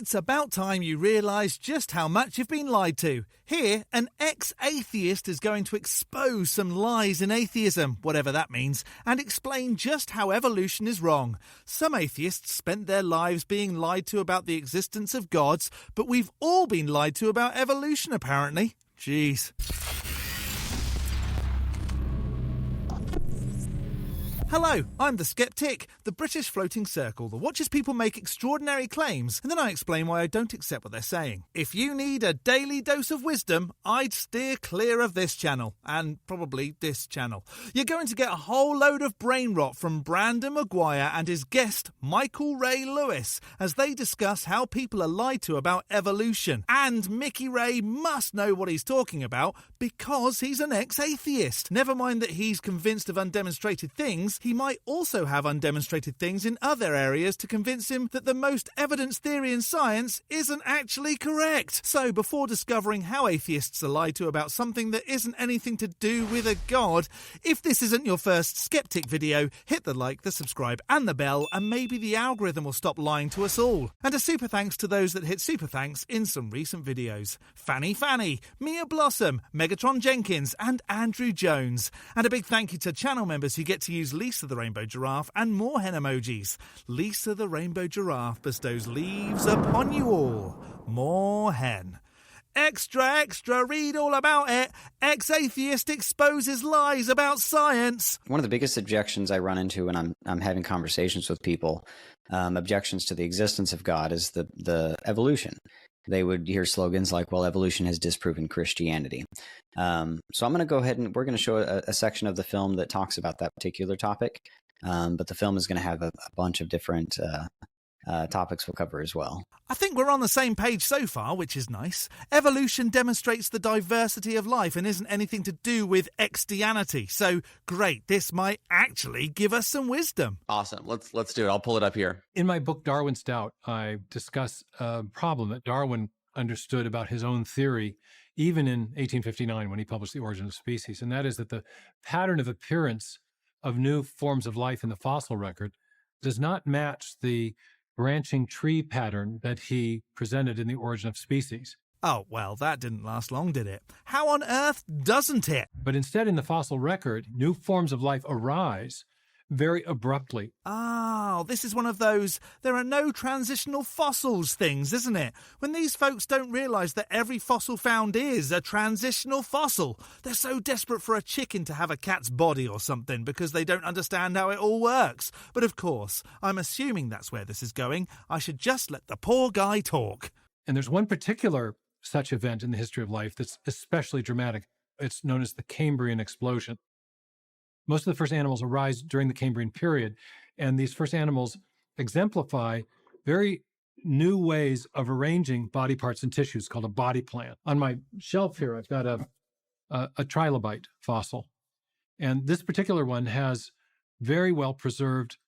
It's about time you realise just how much you've been lied to. Here, an ex-atheist is going to expose some lies in atheism, whatever that means, and explain just how evolution is wrong. Some atheists spent their lives being lied to about the existence of gods, but we've all been lied to about evolution, apparently. Jeez. Hello, I'm the Skeptic, the British floating circle that watches people make extraordinary claims, and then I explain why I don't accept what they're saying. If you need a daily dose of wisdom, I'd steer clear of this channel, and probably this channel. You're going to get a whole load of brain rot from Brandon Maguire and his guest, Michael Ray Lewis, as they discuss how people are lied to about evolution. And Mickey Ray must know what he's talking about, because he's an ex-atheist. Never mind that he's convinced of undemonstrated things, he might also have undemonstrated things in other areas to convince him that the most evidence theory in science isn't actually correct. So before discovering how atheists are lied to about something that isn't anything to do with a god, if this isn't your first Skeptic video, hit the like, the subscribe and the bell, and maybe the algorithm will stop lying to us all. And a super thanks to those that hit super thanks in some recent videos. Fanny, Mia Blossom, Megatron Jenkins and Andrew Jones. And a big thank you to channel members who get to use Lisa the Rainbow Giraffe and more hen emojis. Lisa the Rainbow Giraffe bestows leaves upon you all. More hen. Extra, read all about it. Ex-atheist exposes lies about science. One of the biggest objections I run into when I'm having conversations with people, objections to the existence of God, is the evolution. They would hear slogans like, well, evolution has disproven Christianity. So I'm going to go ahead and we're going to show a section of the film that talks about that particular topic. But the film is going to have a bunch of different topics we'll cover as well. I think we're on the same page so far, which is nice. Evolution demonstrates the diversity of life and isn't anything to do with ex-deanity. So great, this might actually give us some wisdom. Awesome. Let's do it. I'll pull it up here. In my book, Darwin's Doubt, I discuss a problem that Darwin understood about his own theory, even in 1859 when he published The Origin of Species, and that is that the pattern of appearance of new forms of life in the fossil record does not match the branching tree pattern that he presented in The Origin of Species. Oh, well, that didn't last long, did it? How on earth doesn't it? But instead, in the fossil record, new forms of life arise very abruptly. Oh, this is one of those there are no transitional fossils things, isn't it? When these folks don't realise that every fossil found is a transitional fossil. They're so desperate for a chicken to have a cat's body or something because they don't understand how it all works. But of course, I'm assuming that's where this is going. I should just let the poor guy talk. And there's one particular such event in the history of life that's especially dramatic. It's known as the Cambrian explosion. Most of the first animals arise during the Cambrian period, and these first animals exemplify very new ways of arranging body parts and tissues called a body plan. On my shelf here, I've got a trilobite fossil, and this particular one has very well preserved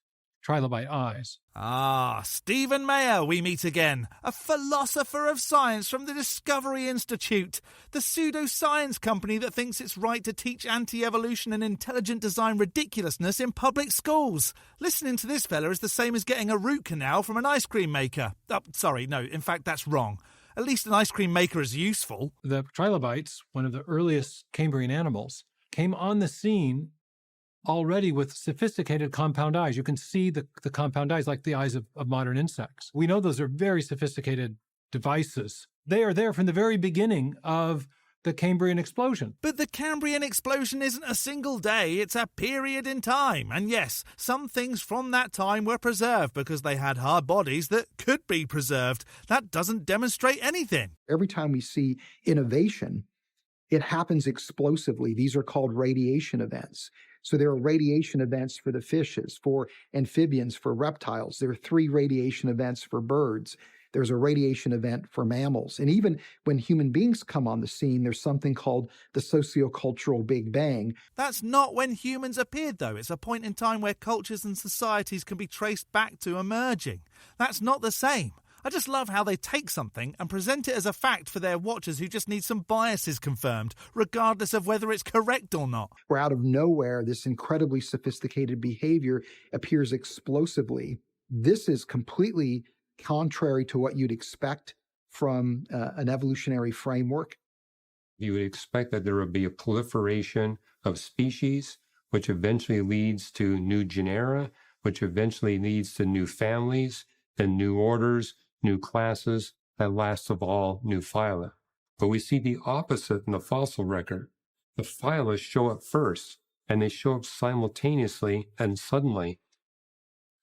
trilobite eyes. Ah, Stephen Mayer, we meet again, a philosopher of science from the Discovery Institute, the pseudoscience company that thinks it's right to teach anti-evolution and intelligent design ridiculousness in public schools. Listening to this fella is the same as getting a root canal from an ice cream maker. Oh, sorry, no, in fact, that's wrong. At least an ice cream maker is useful. The trilobites, one of the earliest Cambrian animals, came on the scene already with sophisticated compound eyes. You can see the compound eyes like the eyes of modern insects. We know those are very sophisticated devices. They are there from the very beginning of the Cambrian explosion. But the Cambrian explosion isn't a single day, it's a period in time. And yes, some things from that time were preserved because they had hard bodies that could be preserved. That doesn't demonstrate anything. Every time we see innovation, it happens explosively. These are called radiation events. So there are radiation events for the fishes, for amphibians, for reptiles. There are 3 radiation events for birds. There's a radiation event for mammals. And even when human beings come on the scene, there's something called the sociocultural Big Bang. That's not when humans appeared, though. It's a point in time where cultures and societies can be traced back to emerging. That's not the same. I just love how they take something and present it as a fact for their watchers who just need some biases confirmed, regardless of whether it's correct or not. Where out of nowhere, this incredibly sophisticated behavior appears explosively. This is completely contrary to what you'd expect from an evolutionary framework. You would expect that there would be a proliferation of species, which eventually leads to new genera, which eventually leads to new families, then new orders, new classes, and last of all, new phyla. But we see the opposite in the fossil record. The phyla show up first, and they show up simultaneously and suddenly.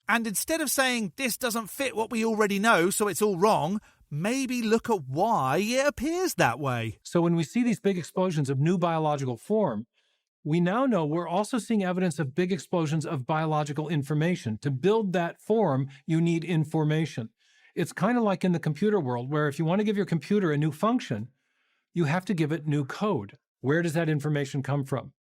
And instead of saying this doesn't fit what we already know, so it's all wrong, maybe look at why it appears that way. So when we see these big explosions of new biological form, we now know we're also seeing evidence of big explosions of biological information. To build that form, you need information. It's kind of like in the computer world, where if you want to give your computer a new function, you have to give it new code. Where does that information come from?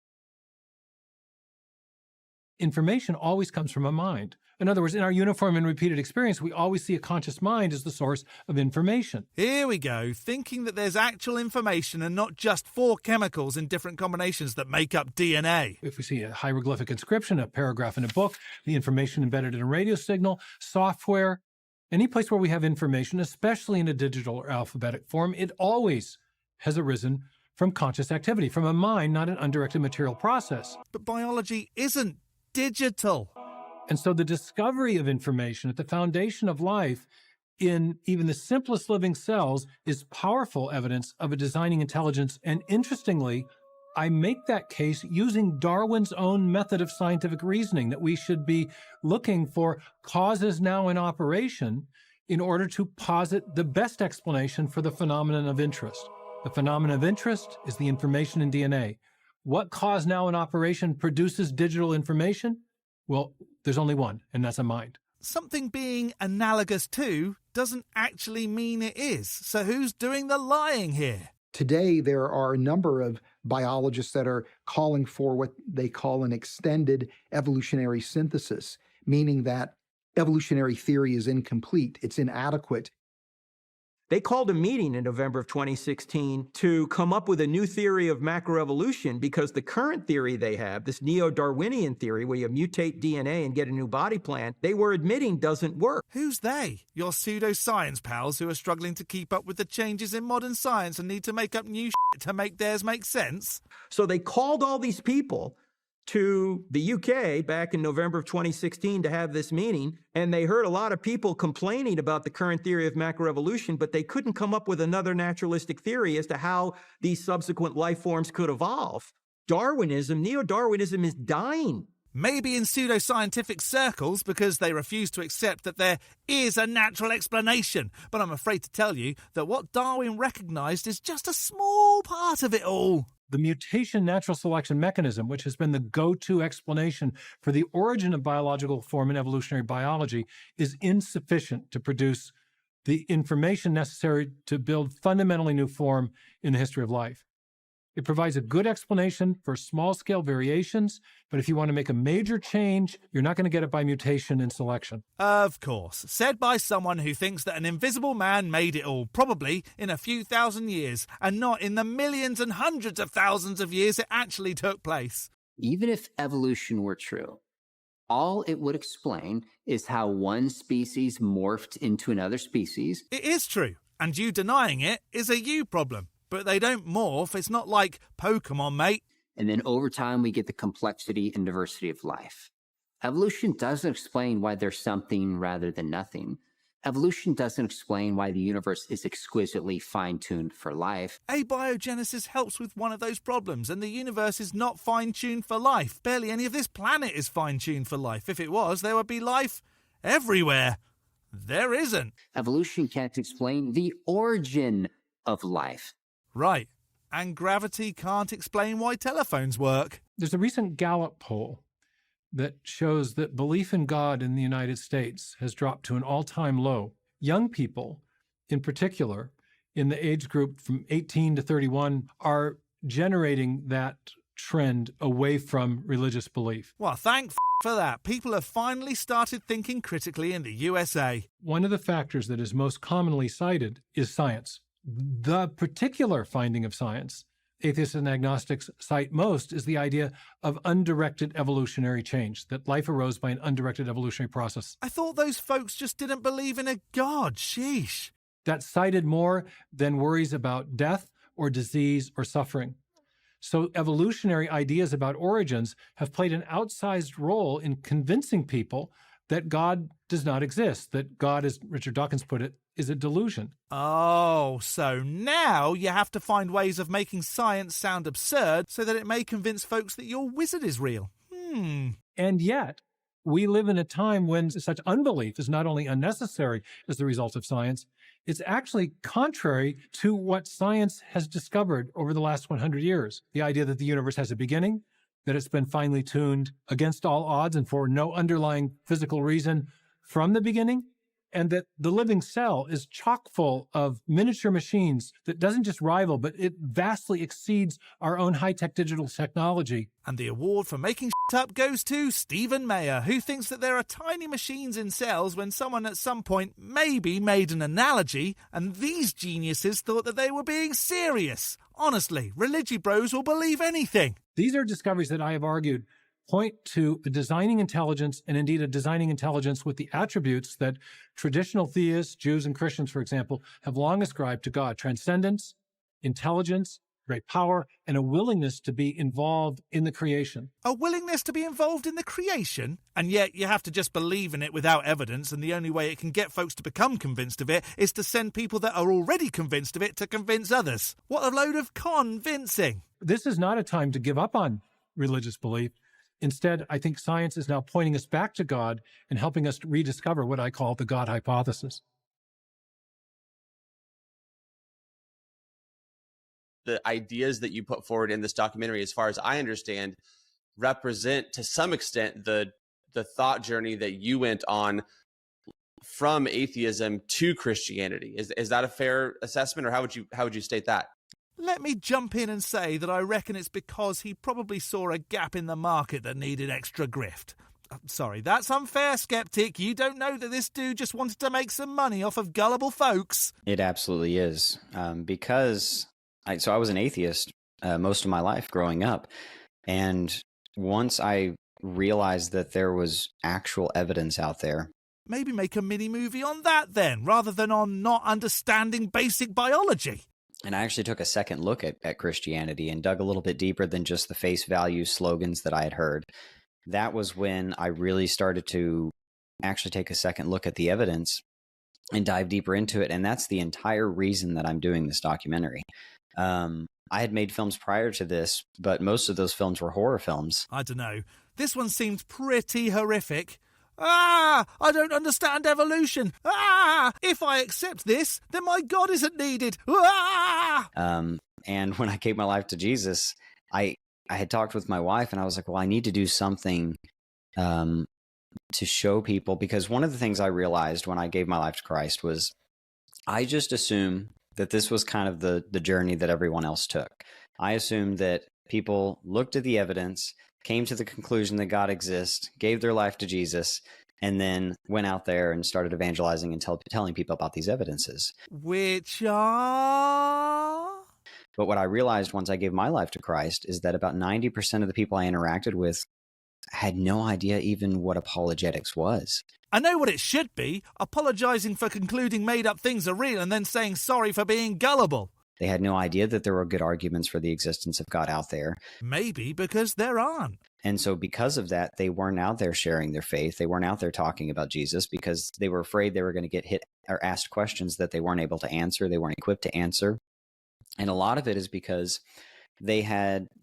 Information always comes from a mind. In other words, in our uniform and repeated experience, we always see a conscious mind as the source of information. Here we go, thinking that there's actual information and not just 4 chemicals in different combinations that make up DNA. If we see a hieroglyphic inscription, a paragraph in a book, the information embedded in a radio signal, software, any place where we have information, especially in a digital or alphabetic form, it always has arisen from conscious activity, from a mind, not an undirected material process. But biology isn't digital. And so the discovery of information at the foundation of life in even the simplest living cells is powerful evidence of a designing intelligence. And interestingly, I make that case using Darwin's own method of scientific reasoning, that we should be looking for causes now in operation in order to posit the best explanation for the phenomenon of interest. The phenomenon of interest is the information in DNA. What cause now in operation produces digital information? Well, there's only one, and that's a mind. Something being analogous to doesn't actually mean it is. So who's doing the lying here? Today, there are a number of biologists that are calling for what they call an extended evolutionary synthesis, meaning that evolutionary theory is incomplete, it's inadequate. They called a meeting in November of 2016 to come up with a new theory of macroevolution, because the current theory they have, this neo-Darwinian theory where you mutate DNA and get a new body plan, they were admitting doesn't work. Who's they? Your pseudoscience pals who are struggling to keep up with the changes in modern science and need to make up new shit to make theirs make sense? So they called all these people to the UK back in November of 2016 to have this meeting, and they heard a lot of people complaining about the current theory of macroevolution, but they couldn't come up with another naturalistic theory as to how these subsequent life forms could evolve. Darwinism, neo-Darwinism, is dying. Maybe in pseudoscientific circles because they refuse to accept that there is a natural explanation. But I'm afraid to tell you that what Darwin recognized is just a small part of it all. The mutation natural selection mechanism, which has been the go-to explanation for the origin of biological form in evolutionary biology, is insufficient to produce the information necessary to build fundamentally new form in the history of life. It provides a good explanation for small-scale variations, but if you want to make a major change, you're not going to get it by mutation and selection. Of course. Said by someone who thinks that an invisible man made it all, probably in a few thousand years, and not in the millions and hundreds of thousands of years it actually took place. Even if evolution were true, all it would explain is how one species morphed into another species. It is true, and you denying it is a you problem. But they don't morph. It's not like Pokemon, mate. And then over time, we get the complexity and diversity of life. Evolution doesn't explain why there's something rather than nothing. Evolution doesn't explain why the universe is exquisitely fine-tuned for life. Abiogenesis helps with one of those problems, and the universe is not fine-tuned for life. Barely any of this planet is fine-tuned for life. If it was, there would be life everywhere. There isn't. Evolution can't explain the origin of life. Right. And gravity can't explain why telephones work. There's a recent Gallup poll that shows that belief in God in the United States has dropped to an all-time low. Young people, in particular, in the age group from 18 to 31, are generating that trend away from religious belief. Well, thank for that. People have finally started thinking critically in the USA. One of the factors that is most commonly cited is science. The particular finding of science atheists and agnostics cite most is the idea of undirected evolutionary change, that life arose by an undirected evolutionary process. I thought those folks just didn't believe in a God. Sheesh. That's cited more than worries about death or disease or suffering. So evolutionary ideas about origins have played an outsized role in convincing people that God does not exist, that God, as Richard Dawkins put it, is a delusion. Oh, so now you have to find ways of making science sound absurd so that it may convince folks that your wizard is real. And yet, we live in a time when such unbelief is not only unnecessary as the result of science, it's actually contrary to what science has discovered over the last 100 years. The idea that the universe has a beginning, that it's been finely tuned against all odds and for no underlying physical reason from the beginning, and that the living cell is chock full of miniature machines that doesn't just rival, but it vastly exceeds our own high-tech digital technology. And the award for making shit up goes to Stephen Mayer, who thinks that there are tiny machines in cells when someone at some point maybe made an analogy, and these geniuses thought that they were being serious. Honestly, religion bros will believe anything. These are discoveries that I have argued point to a designing intelligence, and indeed a designing intelligence with the attributes that traditional theists, Jews and Christians, for example, have long ascribed to God: transcendence, intelligence, great power, and a willingness to be involved in the creation. A willingness to be involved in the creation? And yet you have to just believe in it without evidence, and the only way it can get folks to become convinced of it is to send people that are already convinced of it to convince others. What a load of convincing. This is not a time to give up on religious belief. Instead, I think science is now pointing us back to God and helping us to rediscover what I call the God hypothesis. The ideas that you put forward in this documentary, as far as I understand, represent to some extent the thought journey that you went on from atheism to Christianity. Is that a fair assessment, or how would you state that? Let me jump in and say that I reckon it's because he probably saw a gap in the market that needed extra grift. Sorry, that's unfair, Skeptic. You don't know that this dude just wanted to make some money off of gullible folks. It absolutely is. Because I was an atheist most of my life growing up. And once I realized that there was actual evidence out there. Maybe make a mini-movie on that then, rather than on not understanding basic biology. And I actually took a second look at Christianity and dug a little bit deeper than just the face value slogans that I had heard. That was when I really started to actually take a second look at the evidence and dive deeper into it. And that's the entire reason that I'm doing this documentary. I had made films prior to this, but most of those films were horror films. I don't know. This one seemed pretty horrific. I don't understand evolution. If I accept this, then my God isn't needed. And when I gave my life to Jesus, I had talked with my wife, and I was like, well, I need to do something to show people, because one of the things I realized when I gave my life to Christ was I just assumed that this was kind of the journey that everyone else took. I assumed that people looked at the evidence, came to the conclusion that God exists, gave their life to Jesus, and then went out there and started evangelizing and telling people about these evidences. Which are? But what I realized once I gave my life to Christ is that about 90% of the people I interacted with had no idea even what apologetics was. I know what it should be: apologizing for concluding made-up things are real and then saying sorry for being gullible. They had no idea that there were good arguments for the existence of God out there. Maybe because there aren't. And so because of that, they weren't out there sharing their faith. They weren't out there talking about Jesus because they were afraid they were going to get hit or asked questions that they weren't able to answer. They weren't equipped to answer. And a lot of it is because they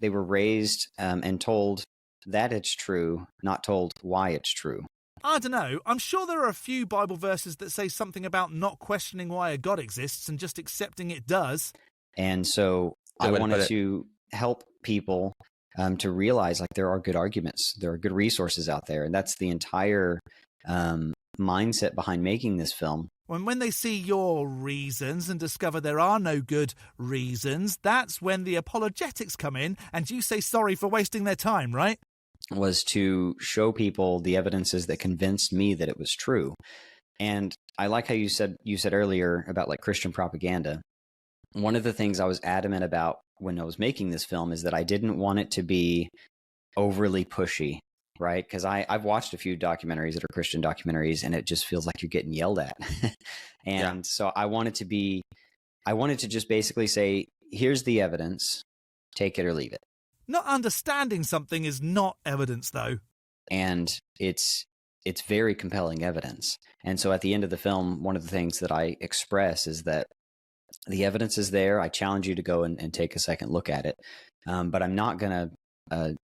were raised and told that it's true, not told why it's true. I don't know. I'm sure there are a few Bible verses that say something about not questioning why a God exists and just accepting it does. And so I wanted to help people to realize, like, there are good arguments. There are good resources out there. And that's the entire mindset behind making this film. When they see your reasons and discover there are no good reasons, that's when the apologetics come in and you say sorry for wasting their time, right? Was to show people the evidences that convinced me that it was true. And I like how you said earlier about like Christian propaganda. One of the things I was adamant about when I was making this film is that I didn't want it to be overly pushy, right? Because I've watched a few documentaries that are Christian documentaries, and it just feels like you're getting yelled at. And so I wanted to just basically say, here's the evidence, take it or leave it. Not understanding something is not evidence, though. And it's very compelling evidence. And so at the end of the film, one of the things that I express is that the evidence is there. I challenge you to go and take a second look at it. But I'm not going to,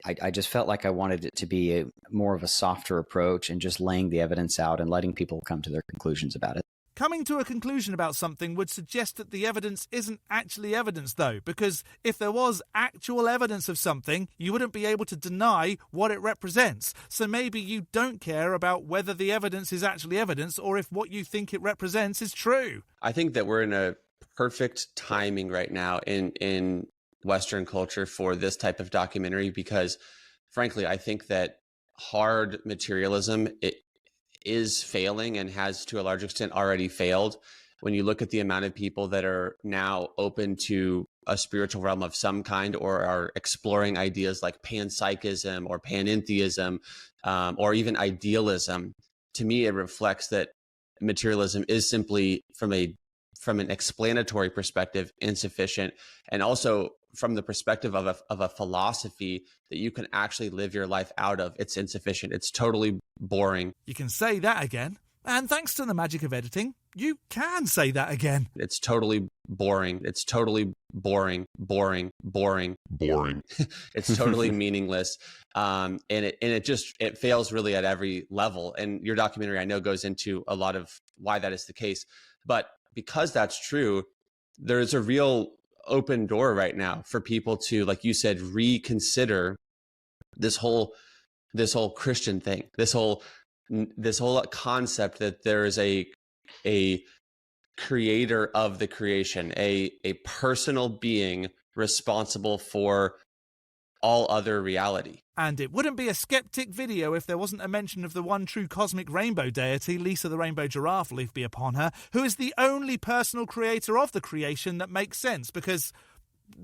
I just felt like I wanted it to be more of a softer approach and just laying the evidence out and letting people come to their conclusions about it. Coming to a conclusion about something would suggest that the evidence isn't actually evidence, though, because if there was actual evidence of something, you wouldn't be able to deny what it represents. So maybe you don't care about whether the evidence is actually evidence or if what you think it represents is true. I think that we're in a perfect timing right now in Western culture for this type of documentary, because frankly, I think that hard materialism, it is failing and has to a large extent already failed. When you look at the amount of people that are now open to a spiritual realm of some kind, or are exploring ideas like panpsychism or panentheism, or even idealism, to me, it reflects that materialism is simply from an explanatory perspective insufficient, and also from the perspective of a philosophy that you can actually live your life out of, it's insufficient. It's totally boring. You can say that again. And thanks to the magic of editing, you can say that again. It's totally boring. It's totally boring. It's totally meaningless. And it fails really at every level. And your documentary, I know, goes into a lot of why that is the case. But because that's true, there's a real open door right now for people to, like you said, reconsider this whole Christian thing, this whole concept that there is a creator of the creation, a personal being responsible for all other reality. And it wouldn't be a Skeptic video if there wasn't a mention of the one true cosmic rainbow deity, Lisa the Rainbow Giraffe, leave be upon her, who is the only personal creator of the creation that makes sense, because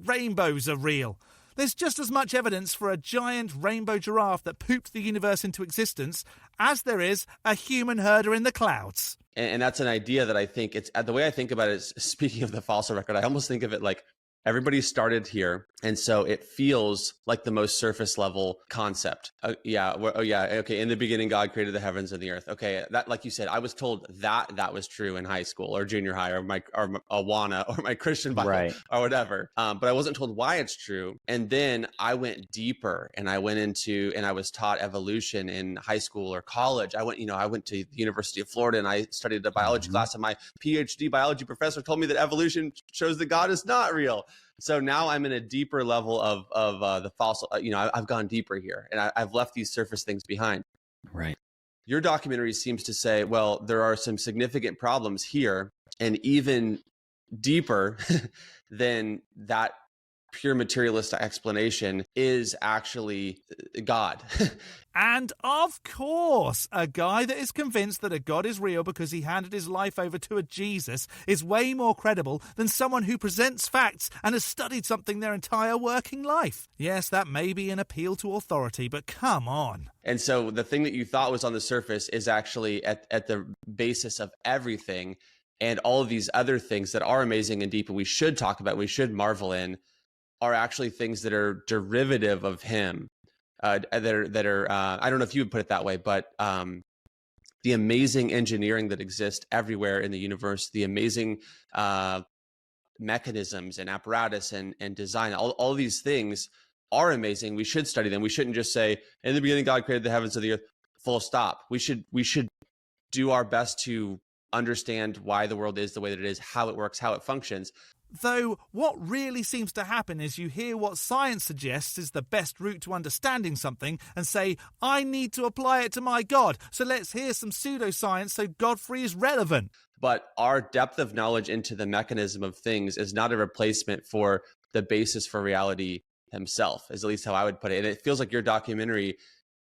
rainbows are real. There's just as much evidence for a giant rainbow giraffe that pooped the universe into existence as there is a human herder in the clouds. And that's an idea that I think it's, the way I think about it is, speaking of the fossil record, I almost think of it like everybody started here, and so it feels like the most surface level concept. Okay. In the beginning, God created the heavens and the earth. Okay, that, like you said, I was told that was true in high school or junior high, or my Awana or my Christian Bible, right, or whatever. But I wasn't told why it's true. And then I went deeper, and I was taught evolution in high school or college. I went to the University of Florida, and I studied a biology class, and my PhD biology professor told me that evolution shows that God is not real. So now I'm in a deeper level of the fossil. I've gone deeper here, and I've left these surface things behind. Right. Your documentary seems to say, well, there are some significant problems here, and even deeper than that pure materialist explanation is actually God. And of course, a guy that is convinced that a God is real because he handed his life over to a Jesus is way more credible than someone who presents facts and has studied something their entire working life. Yes, that may be an appeal to authority, but come on. And so the thing that you thought was on the surface is actually at the basis of everything, and all of these other things that are amazing and deep and we should talk about, we should marvel in, are actually things that are derivative of him, that are I don't know if you would put it that way, but the amazing engineering that exists everywhere in the universe, the amazing mechanisms and apparatus and design, all these things are amazing. We should study them. We shouldn't just say, in the beginning, God created the heavens and the earth, full stop. We should do our best to understand why the world is the way that it is, how it works, how it functions. Though what really seems to happen is you hear what science suggests is the best route to understanding something and say, I need to apply it to my God, so let's hear some pseudoscience so Godfrey is relevant. But our depth of knowledge into the mechanism of things is not a replacement for the basis for reality himself, is at least how I would put it. And it feels like your documentary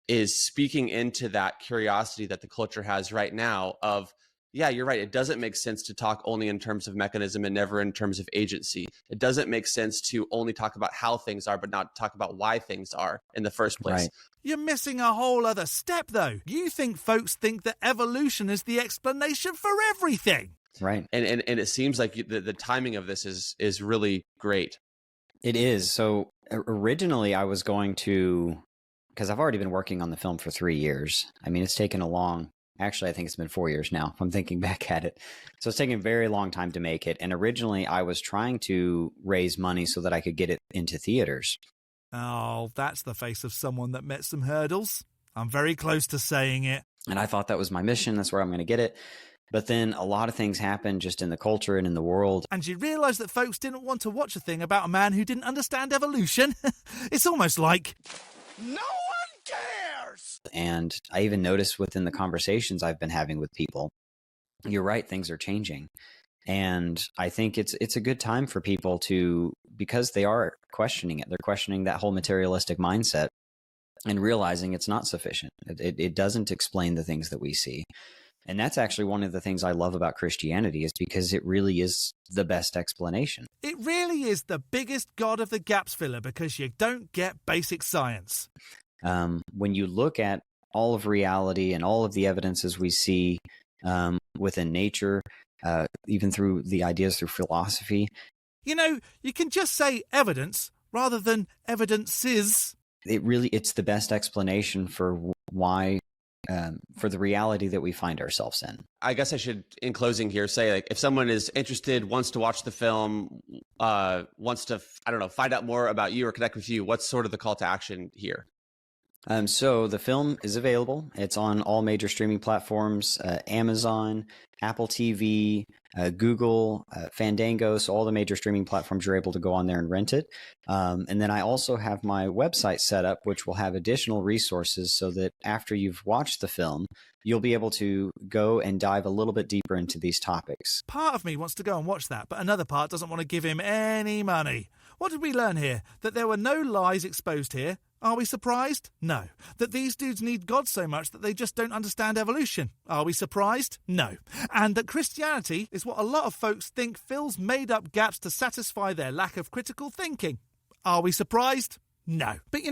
is speaking into that curiosity that the culture has right now of yeah, you're right. It doesn't make sense to talk only in terms of mechanism and never in terms of agency. It doesn't make sense to only talk about how things are, but not talk about why things are in the first place. Right. You're missing a whole other step, though. You think folks think that evolution is the explanation for everything. Right. And it seems like the timing of this is really great. It is. So originally I was going to, because I've already been working on the film for 3 years. I mean, it's taken actually, I think it's been 4 years now, if I'm thinking back at it. So it's taken a very long time to make it. And originally I was trying to raise money so that I could get it into theaters. Oh, that's the face of someone that met some hurdles. I'm very close to saying it. And I thought that was my mission. That's where I'm going to get it. But then a lot of things happened just in the culture and in the world. And you realise that folks didn't want to watch a thing about a man who didn't understand evolution? It's almost like, no one cares! And I even noticed within the conversations I've been having with people, you're right, things are changing. And I think it's a good time for people to, because they are questioning it. They're questioning that whole materialistic mindset and realizing it's not sufficient. It doesn't explain the things that we see. And that's actually one of the things I love about Christianity, is because it really is the best explanation. It really is the biggest God of the gaps filler, because you don't get basic science. When you look at all of reality and all of the evidences we see within nature, even through the ideas through philosophy. You know, you can just say evidence rather than evidences. It's the best explanation for why, for the reality that we find ourselves in. I guess I should, in closing here, say, like, if someone is interested, wants to watch the film, wants to, find out more about you or connect with you, what's sort of the call to action here? So the film is available. It's on all major streaming platforms, Amazon, Apple TV, Google, Fandango. So all the major streaming platforms, you're able to go on there and rent it. And then I also have my website set up, which will have additional resources so that after you've watched the film, you'll be able to go and dive a little bit deeper into these topics. Part of me wants to go and watch that, but another part doesn't want to give him any money. What did we learn here? That there were no lies exposed here. Are we surprised? No. That these dudes need God so much that they just don't understand evolution. Are we surprised? No. And that Christianity is what a lot of folks think fills made-up gaps to satisfy their lack of critical thinking. Are we surprised? No. But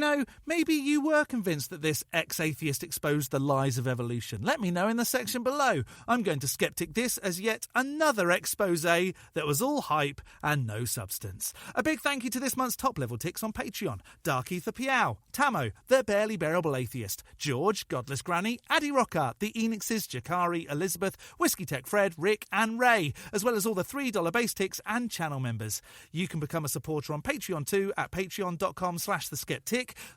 maybe you were convinced that this ex-atheist exposed the lies of evolution. Let me know in the section below. I'm going to Skeptic this as yet another expose that was all hype and no substance. A big thank you to this month's top-level ticks on Patreon. Dark Ether Piao, Tamo, The Barely Bearable Atheist, George, Godless Granny, Addy Rocker, The Enixes, Jakari, Elizabeth, Whiskey Tech Fred, Rick and Ray, as well as all the $3 base ticks and channel members. You can become a supporter on Patreon too at patreon.com/theskeptic.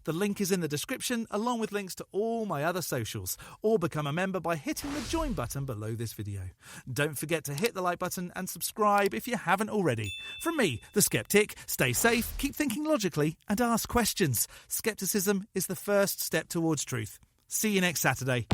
The link is in the description, along with links to all my other socials. Or become a member by hitting the join button below this video. Don't forget to hit the like button and subscribe if you haven't already. From me, the Skeptic, stay safe, keep thinking logically, and ask questions. Skepticism is the first step towards truth. See you next Saturday.